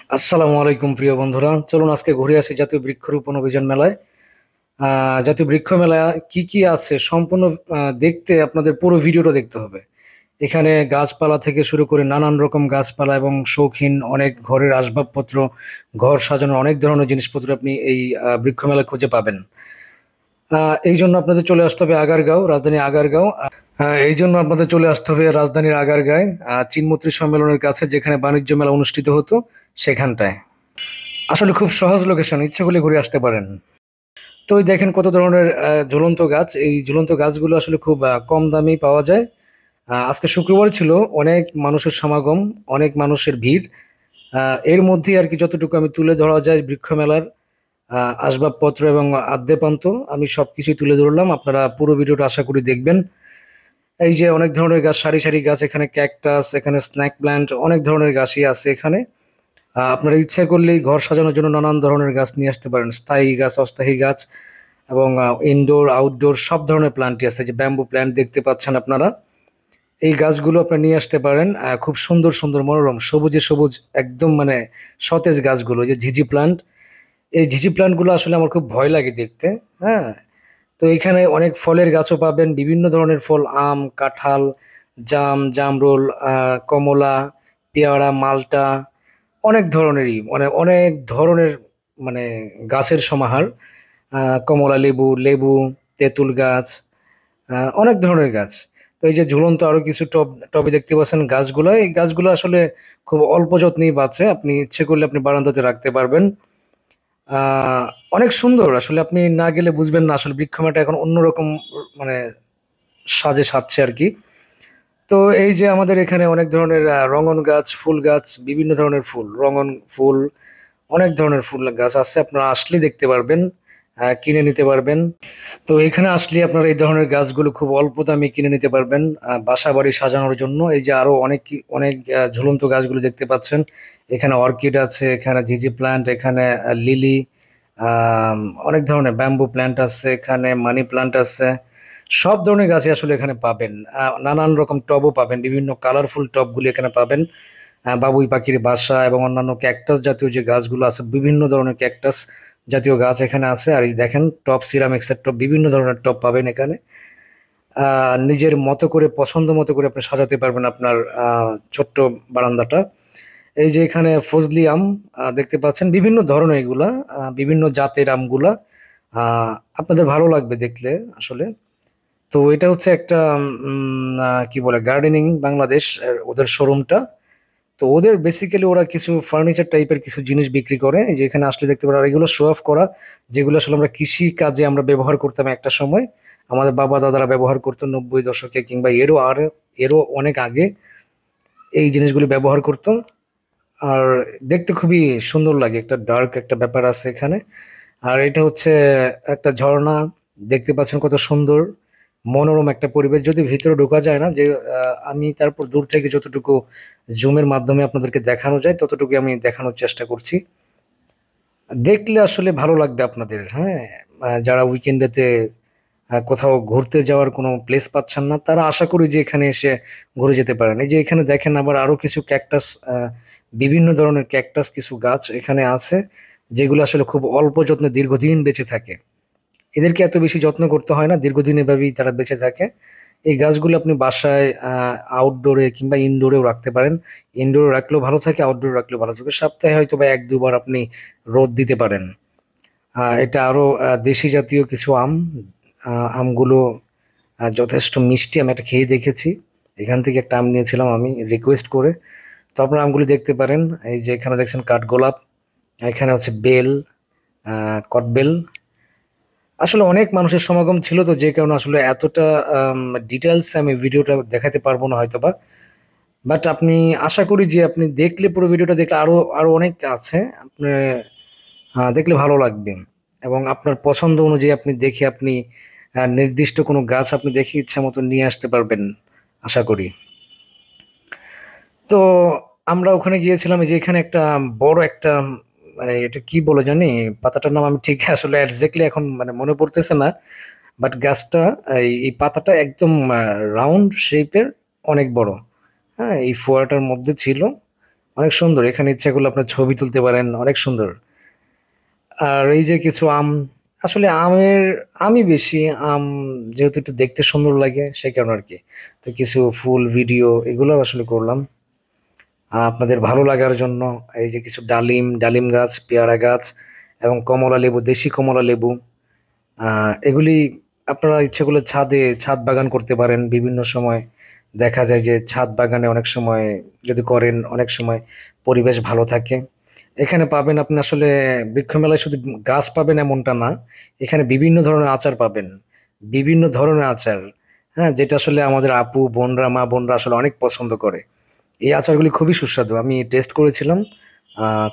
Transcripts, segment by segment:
আসসালামু আলাইকুম প্রিয় বন্ধুরা, চলুন আজকে ঘুরে আসি জাতীয় বৃক্ষরোপণ অভিযান মেলায়। জাতীয় বৃক্ষ মেলা কি কি আছে সম্পূর্ণ দেখতে আপনাদের পুরো ভিডিওটা দেখতে হবে। এখানে গাছপালা থেকে শুরু করে নানান রকম গাছপালা এবং শৌখিন অনেক ঘরের আসবাবপত্র, ঘর সাজানোর অনেক ধরনের জিনিসপত্র আপনি এই বৃক্ষ মেলায় খুঁজে পাবেন। এই জন্য আপনাদের চলে আসতে হবে আগারগাঁও, রাজধানী আগারগাঁও। এই জন্য আপনাদের চলে আসতে হবে রাজধানীর আগারগাঁয়, চীনমৈত্রী সম্মেলনের কাছে, যেখানে বাণিজ্য মেলা অনুষ্ঠিত হতো সেখানটায়। আসলে খুব সহজ লোকেশন, ইচ্ছে করলে ঘুরে আসতে পারেন। তো ওই দেখেন কত ধরনের ঝুলন্ত গাছ। এই ঝুলন্ত গাছগুলো আসলে খুব কম দামেই পাওয়া যায়। আজকে শুক্রবার ছিল, অনেক মানুষের সমাগম, অনেক মানুষের ভিড়। এর মধ্যেই আর কি যতটুকু আমি তুলে ধরা যায় বৃক্ষ মেলার আসবাবপত্র এবং আদ্যপান্ত, আমি সবকিছুই তুলে ধরলাম। আপনারা পুরো ভিডিওটা আশা করি দেখবেন। এই যে অনেক ধরনের গাছ, সারি সারি গাছ, এখানে ক্যাকটাস, এখানে স্ন্যাক প্ল্যান্ট, অনেক ধরনের গাছই আছে এখানে। আপনারা ইচ্ছা করলেই ঘর সাজানোর জন্য নানান ধরনের গাছ নিয়ে আসতে পারেন, স্থায়ী গাছ, অস্থায়ী গাছ, এবং ইনডোর আউটডোর সব ধরনের প্ল্যান্টই আছে। যে ব্যাম্বু প্ল্যান্ট দেখতে পাচ্ছেন আপনারা, এই গাছগুলো আপনারা নিয়ে আসতে পারেন। খুব সুন্দর সুন্দর মনোরম সবুজে সবুজ, একদম মানে সতেজ গাছগুলো। এই যে ঝিঝি প্ল্যান্ট, এই ঝিঝি প্ল্যান্টগুলো আসলে আমার খুব ভয় লাগে দেখতে। হ্যাঁ, তো এখানে অনেক ফলের গাছও পাবেন, বিভিন্ন ধরনের ফল, আম, কাঁঠাল, জাম, জামরুল, কমলা, পেয়ারা, মালটা, অনেক ধরনেরই, মানে অনেক ধরনের, মানে গাছের সমাহার। কমলা লেবু, লেবু, তেঁতুল গাছ, অনেক ধরনের গাছ। তো এই যে ঝুলন্ত আরো কিছু টবে দেখতে পাচ্ছেন গাছগুলো, এই গাছগুলো আসলে খুব অল্প যত্নেই বাঁচে, আপনি ইচ্ছে করলে আপনি বারান্দাতে রাখতে পারবেন। অনেক সুন্দর, আসলে আপনি না গেলে বুঝবেন না আসলে বৃক্ষমেলাটা এখন অন্যরকম, মানে সাজে সাজছে আর কি। তো এই যে আমাদের এখানে অনেক ধরনের রঙন গাছ, ফুল গাছ, বিভিন্ন ধরনের ফুল, রঙন ফুল, অনেক ধরনের ফুল গাছ আছে। আপনারা আসলে দেখতে পারবেন, কিনে নিতে পারবেন। তো এখানে আসলে আপনারা এই ধরনের গাছগুলো খুব অল্প দামে কিনে নিতে পারবেন বাসা বাড়ি সাজানোর জন্য। এই যে আরো অনেক অনেক ঝুলন্ত গাছগুলো দেখতে পাচ্ছেন, এখানে অর্কিড আছে, এখানে জিজি প্ল্যান্ট, এখানে লিলি, অনেক ধরনের ব্যাম্বু প্ল্যান্ট আছে, এখানে মানি প্ল্যান্ট আছে। সব ধরনের গাছই আসলে এখানে পাবেন। নানান রকম টবও পাবেন, বিভিন্ন কালারফুল টবগুলি এখানে পাবেন। বাবুই পাখির বাসা এবং অন্যান্য ক্যাকটাস জাতীয় যে গাছগুলো আছে, বিভিন্ন ধরনের ক্যাকটাস জাতীয় গাছ এখানে আছে। আর এই দেখেন টপ, সিরামিক্সের টপ, বিভিন্ন ধরনের টপ পাবেন এখানে। নিজের মতো করে, পছন্দ মতো করে আপনি সাজাতে পারবেন আপনার ছোট্ট বারান্দাটা। এই যে এখানে ফজলি আম দেখতে পাচ্ছেন, বিভিন্ন ধরনের এগুলা, বিভিন্ন জাতের আমগুলা। আহ, আপনাদের ভালো লাগবে দেখলে আসলে। তো এটা হচ্ছে একটা কি বলে, গার্ডেনিং বাংলাদেশ ওদের শোরুমটা। তো ওদের বেসিক্যালি ওরা কিছু ফার্নিচার টাইপের কিছু জিনিস বিক্রি করে, এই যে এখানে আসলে দেখতে পারো। আর এগুলো শো অফ করা, যেগুলো আসলে আমরা কৃষি কাজে আমরা ব্যবহার করতাম একটা সময়, আমাদের বাবা দাদারা ব্যবহার করতো 90 দশকে, কিংবা এরও অনেক আগে এই জিনিসগুলি ব্যবহার করতো। আর দেখতে খুবই সুন্দর লাগে, একটা ডার্ক একটা ব্যাপার আছে এখানে। আর এটা হচ্ছে একটা ঝর্ণা, দেখতে পাচ্ছেন কত সুন্দর মনোরম একটা পরিবেশ। যদি ভিতরে ঢোকা যায় না, যে আমি তারপর দূর থেকে যতটুকু জুমের মাধ্যমে আপনাদেরকে দেখানো যায় ততটুকু আমি দেখানোর চেষ্টা করছি। দেখলে আসলে ভালো লাগবে আপনাদের। হ্যাঁ, যারা উইকেন্ডেতে কোথাও ঘুরতে যাওয়ার কোনো প্লেস পাচ্ছেন না, তারা আশা করি যে এখানে এসে ঘুরে যেতে পারেন। এই যে এখানে দেখেন আবার আরো কিছু ক্যাকটাস, বিভিন্ন ধরনের ক্যাকটাস কিছু গাছ এখানে আছে, যেগুলো আসলে খুব অল্প যত্নে দীর্ঘদিন বেঁচে থাকে। এদেরকে এত বেশি যত্ন করতে হয় না, দীর্ঘদিন এভাবেই তারা বেঁচে থাকে। এই গাছগুলো আপনি বাসায় আউটডোরে কিংবা ইনডোরেও রাখতে পারেন। ইনডোরে রাখলেও ভালো থাকে, আউটডোরে রাখলেও ভালো থাকে। সপ্তাহে হয়তো বা এক দুবার আপনি রোদ দিতে পারেন। এটা আরো দেশি জাতীয় কিছু আম। আমগুলো যথেষ্ট মিষ্টি, আমি একটা খেয়ে দেখেছি। এখান থেকে একটা আম নিয়েছিলাম আমি রিকোয়েস্ট করে। তো আপনারা আমগুলি দেখতে পারেন। এই যে এখানে দেখছেন কাঠগোলাপ, এখানে হচ্ছে বেল, কটবেল। আসলে অনেক মানুষের সমাগম ছিল, তো যে কারণে আসলে এতটা ডিটেলস আমি ভিডিওটা দেখাতে পারবো না হয়তো বা। বাট আপনি, আশা করি যে আপনি দেখলে, পুরো ভিডিওটা দেখলে আরো আরো অনেক আছে আপনার দেখলে ভালো লাগবে। এবং আপনার পছন্দ অনুযায়ী আপনি দেখে আপনি নির্দিষ্ট কোনো গাছ আপনি দেখে ইচ্ছা মতো নিয়ে আসতে পারবেন আশা করি। তো আমরা ওখানে গিয়েছিলাম, এই যে এখানে একটা বড় একটা, মানে এটা কি বলে জানি, পাতাটার নাম আমি ঠিক আসলে এক্স্যাক্টলি এখন মানে মনে পড়তেছে না। বাট গাছটা, এই পাতাটা একদম রাউন্ড শেপের, অনেক বড়। হ্যাঁ, এই ফোয়ারাটার মধ্যে ছিল। অনেক সুন্দর, এখানে ইচ্ছা করলে আপনার ছবি তুলতে পারেন, অনেক সুন্দর। আর এই যে কিছু আম, আসলে আমি বেশি আম যেহেতু একটু দেখতে সুন্দর লাগে সেই কারণে আর কি। তো কিছু ফুল ভিডিও এগুলো আসলে করলাম আপনাদের ভালো লাগার জন্য। এই যে কিছু ডালিম ডালিম গাছ, পেয়ারা গাছ এবং কমলা লেবু, দেশি কমলা লেবু, এগুলি আপনারা ইচ্ছে করলে ছাদ বাগান করতে পারেন। বিভিন্ন সময় দেখা যায় যে ছাদ বাগানে অনেক সময় যদি করেন, অনেক সময় পরিবেশ ভালো থাকে। এখানে পাবেন আপনি আসলে বৃক্ষ মেলায় শুধু গাছ পাবেন এমনটা না, এখানে বিভিন্ন ধরনের আচার পাবেন, বিভিন্ন ধরনের আচার। হ্যাঁ, যেটা আসলে আমাদের আপু বোনরা, মা বোনরা আসলে অনেক পছন্দ করে। এই আচারগুলি খুবই সুস্বাদু, আমি টেস্ট করেছিলাম।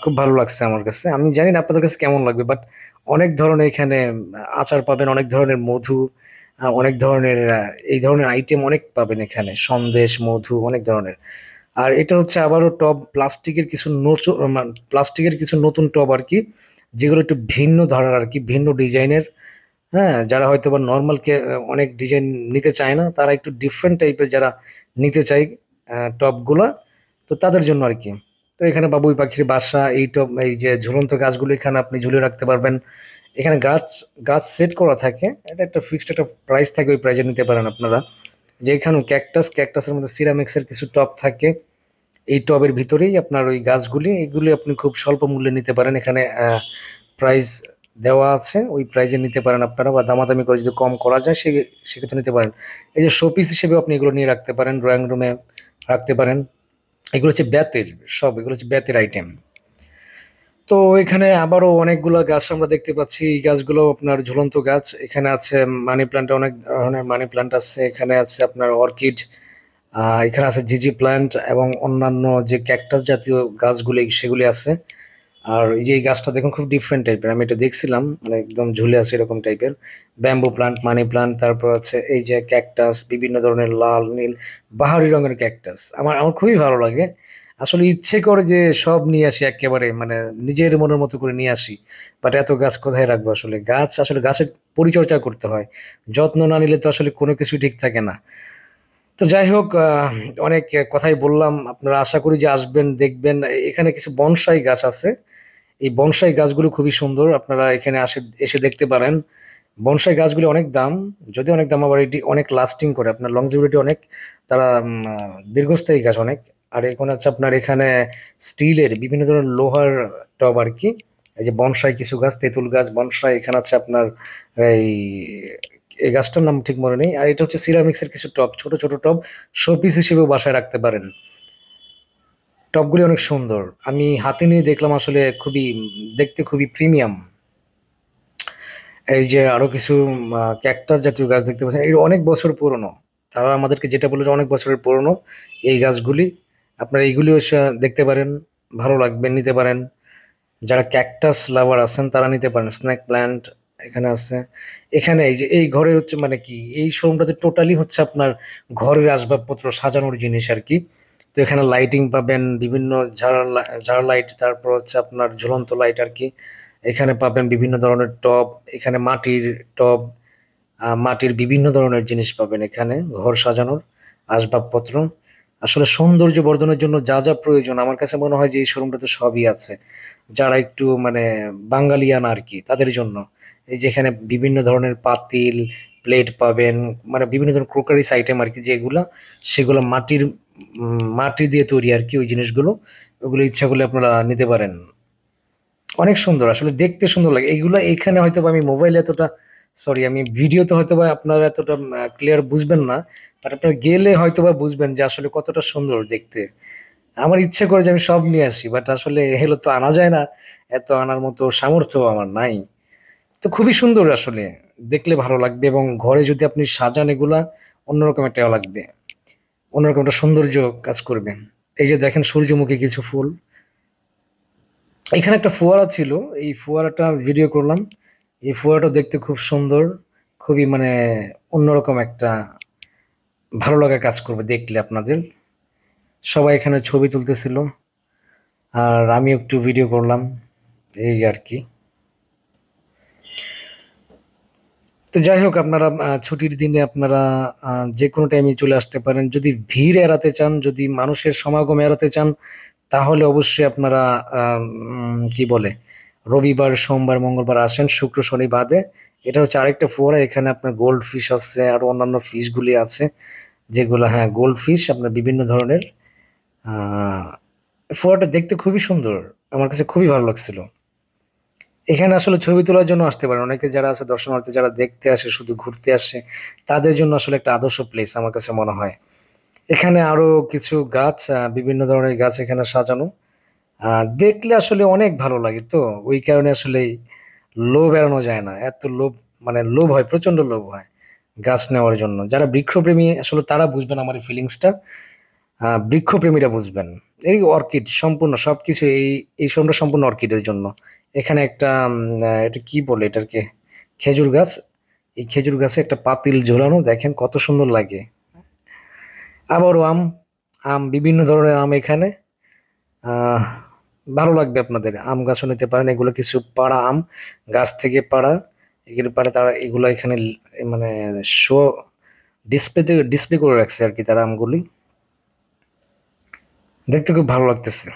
খুব ভালো লাগছে আমার কাছে। আমি জানি না আপনাদের কাছে কেমন লাগবে, বাট অনেক ধরনের এখানে আচার পাবেন, অনেক ধরনের মধু, অনেক ধরনের এই ধরনের আইটেম অনেক পাবেন এখানে, সন্দেশ মধু অনেক ধরনের। আর এটা হচ্ছে আবারও টব, প্লাস্টিকের কিছু নতুন টব আর কি, যেগুলো একটু ভিন্ন ধরনের আর কি, ভিন্ন ডিজাইনের। হ্যাঁ, যারা হয়তো বা নর্মাল কে অনেক ডিজাইন নিতে চায় না, তারা একটু ডিফারেন্ট টাইপের যারা নিতে চায় টবগুলা, তো তাদের জন্য আর কি। তো এখানে বাবুই পাখির বাসা, এই টব, এই যে ঝুলন্ত গাছগুলো এখানে আপনি ঝুলিয়ে রাখতে পারবেন। এখানে গাছ গাছ সেট করা থাকে, এটা একটা ফিক্সড একটা প্রাইস থাকে, ওই প্রাইজে নিতে পারেন আপনারা। যে এখানে ক্যাকটাসের মধ্যে সিরামিক্সের কিছু টব থাকে, এই টবের ভিতরেই আপনার ওই গাছগুলি, এগুলি আপনি খুব স্বল্প মূল্যে নিতে পারেন। এখানে প্রাইস দেওয়া আছে, ওই প্রাইজে নিতে পারেন আপনারা, বা দামাদামি করে যদি কম করা যায় সেক্ষেত্রে নিতে পারেন। এই যে শোপিস হিসেবে আপনি এগুলো নিয়ে রাখতে পারেন, ড্রয়িং রুমে রাখতে পারেন। এগুলো হচ্ছে বেতের, এগুলো হচ্ছে বেতের আইটেম। তো এখানে আবারও অনেকগুলো গাছ আমরা দেখতে পাচ্ছি, এই গাছগুলো আপনার ঝুলন্ত গাছ। এখানে আছে মানি প্ল্যান্ট, অনেক ধরনের মানি প্ল্যান্ট আছে। এখানে আছে আপনার অর্কিড, এখানে আছে জিজি প্ল্যান্ট এবং অন্যান্য যে ক্যাকটাস জাতীয় গাছগুলি সেগুলি আছে। আর এই যে এই গাছটা দেখুন খুব ডিফারেন্ট টাইপের, আমি এটা দেখছিলাম, মানে একদম ঝুলে আছে এরকম টাইপের। ব্যাম্বু প্লান্ট, মানি প্লান্ট, তারপর আছে এই যে ক্যাকটাস, বিভিন্ন ধরনের লাল নীল বাহারি রঙের ক্যাকটাস। আমার আমার খুবই ভালো লাগে। আসলে ইচ্ছে করে যে সব নিয়ে আসি একেবারে, মানে নিজের মনের মতো করে নিয়ে আসি। বাট এত গাছ কোথায় রাখবো? আসলে গাছের পরিচর্যা করতে হয়, যত্ন না নিলে তো আসলে কোনো কিছু ঠিক থাকে না। তো যাই হোক, অনেক কথাই বললাম, আপনারা আশা করি যে আসবেন, দেখবেন। এখানে কিছু বনসাই গাছ আছে, এই বনসাই গাছগুলো খুবই সুন্দর, আপনারা এখানে এসে দেখতে পারেন। বনসাই গাছগুলি অনেক দাম, যদি অনেক দাম, আবার এটি অনেক লাস্টিং করে, আপনার লংজিভিটি অনেক, তারা দীর্ঘস্থায়ী গাছ অনেক। আর এখন হচ্ছে আপনার এখানে স্টিলের বিভিন্ন ধরনের লোহার টব আর কি। এই যে বনসাই কিছু গাছ, তেঁতুল গাছ, বনসাই এখানে আছে আপনার। এই এই গাছটার নাম ঠিক মনে নেই। আর এটা হচ্ছে সিরামিক্সের কিছু টব, ছোট ছোট টব, শোপিস হিসেবেও বাসায় রাখতে পারেন। টবগুলি অনেক সুন্দর, আমি হাতে নিয়ে দেখলাম, আসলে খুবই দেখতে খুবই প্রিমিয়াম। এই যে আরো কিছু ক্যাকটাস জাতীয় গাছ দেখতে পাচ্ছেন, এই অনেক বছর পুরনো। তারা আমাদেরকে যেটা বলে যে অনেক বছরের পুরনো এই গাছগুলি। আপনারা এইগুলিও দেখতে পারেন, ভালো লাগবে, নিতে পারেন। যারা ক্যাকটাস লাভার আছেন তারা নিতে পারেন। স্নেক প্ল্যান্ট এখানে আছে। এখানে এই যে এই ঘরে হচ্ছে মানে কি, এই শোরুমটাতে টোটালি হচ্ছে আপনার ঘরের আসবাবপত্র সাজানোর জিনিস আর কি। তো এখানে লাইটিং পাবেন, বিভিন্ন ঝাড়া লাইট, তারপর হচ্ছে আপনার ঝুলন্ত লাইট আর কি। এখানে পাবেন বিভিন্ন ধরনের টব, এখানে মাটির টব, মাটির বিভিন্ন ধরনের জিনিস পাবেন এখানে, ঘর সাজানোর আসবাবপত্র। আসলে সৌন্দর্য বর্ধনের জন্য যা যা প্রয়োজন, আমার কাছে মনে হয় যে এই শোরুমটাতে সবই আছে। যারা একটু মানে বাঙালিয়ানা আর কি, তাদের জন্য। এই যেখানে বিভিন্ন ধরনের পাতিল, প্লেট পাবেন, মানে বিভিন্ন ধরনের ক্রোকারিস আইটেম আর কি, যেগুলা সেগুলো মাটি দিয়ে তৈরি আর কি, ওই জিনিসগুলো, ওগুলো ইচ্ছা করলে আপনারা নিতে পারেন। অনেক সুন্দর, আসলে দেখতে সুন্দর লাগে এইগুলা। এখানে হয়তো বা আমি মোবাইলে এতটা, সরি, আমি ভিডিওতে হয়তো বা আপনারা এতটা ক্লিয়ার বুঝবেন না, বাট আপনারা গেলে হয়তো বা বুঝবেন যে আসলে কতটা সুন্দর দেখতে। আমার ইচ্ছে করে যে আমি সব নিয়ে আসি, বাট আসলে এগুলো তো আনা যায় না, এত আনার মতো সামর্থ্য আমার নাই। তো খুবই সুন্দর আসলে, দেখলে ভালো লাগবে, এবং ঘরে যদি আপনি সাজান এগুলা, অন্যরকম একটা লাগবে, অন্যরকম একটা সৌন্দর্য কাজ করবে। এই যে দেখেন সূর্যমুখী কিছু ফুল, এখানে একটা ফোয়ারা ছিল, এই ফোয়ারাটা ভিডিও করলাম। এই ফোয়ারাটা দেখতে খুব সুন্দর, খুবই মানে অন্যরকম একটা ভালো লাগা কাজ করবে দেখলে আপনাদের। সবাই এখানে ছবি তুলতেছিল, আর আমি একটু ভিডিও করলাম, এই আর কি। তো যাই হোক, আপনারা ছুটির দিনে আপনারা যে কোনো টাইমে চলে আসতে পারেন, যদি ভিড় এড়াতে চান, যদি মানুষের সমাগম এড়াতে চান, তাহলে অবশ্যই আপনারা কি বলে রবিবার, সোমবার, মঙ্গলবার আসেন, শুক্র, শনি বাদে। এটা হচ্ছে আরেকটা ফোয়ারা, এখানে আপনার গোল্ড ফিশ আছে আর অন্যান্য ফিশ গুলি আছে, যেগুলো, হ্যাঁ, গোল্ড ফিশ আপনার বিভিন্ন ধরনের। আহ ফোয়ারাটা দেখতে খুবই সুন্দর, আমার কাছে খুবই ভালো লাগছিল। এখানে আসলে ছবি তোলার জন্য আসতে পারেন অনেকে, যারা আছে দর্শনার্থী, যারা দেখতে আসে, শুধু ঘুরতে আসে, তাদের জন্য আসলে একটা আদর্শ প্লেস আমার কাছে মনে হয়। এখানে আরো কিছু গাছ, বিভিন্ন ধরনের গাছ এখানে সাজানো, দেখলে আসলে অনেক ভালো লাগে। তো ওই কারণে আসলে লোভ এড়ানো যায় না, এত লোভ, মানে লোভ হয়, প্রচন্ড লোভ হয় গাছ নেওয়ার জন্য। যারা বৃক্ষপ্রেমী আসলে তারা বুঝবেন আমার এই ফিলিংসটা, বৃক্ষপ্রেমীরা বুঝবেন। এই অর্কিড সম্পূর্ণ সবকিছু, এই সময়টা সম্পূর্ণ অর্কিডের জন্য। এখানে একটা এটা কি বলে এটাকে, খেজুর গাছ। এই খেজুর গাছে একটা পাতিল ঝোলানো, দেখেন কত সুন্দর লাগে। আবারও আম, বিভিন্ন ধরনের আম এখানে। আহ ভালো লাগবে আপনাদের, আম গাছও নিতে পারেন, এগুলো কিছু পাড়া আম, গাছ থেকে পাড়া। এগুলো পাড়া তারা এগুলো এখানে মানে শো, ডিসপ্লে করে রাখছে আর কি তারা আমগুলি, দেখতে খুব ভালো লাগতেছে।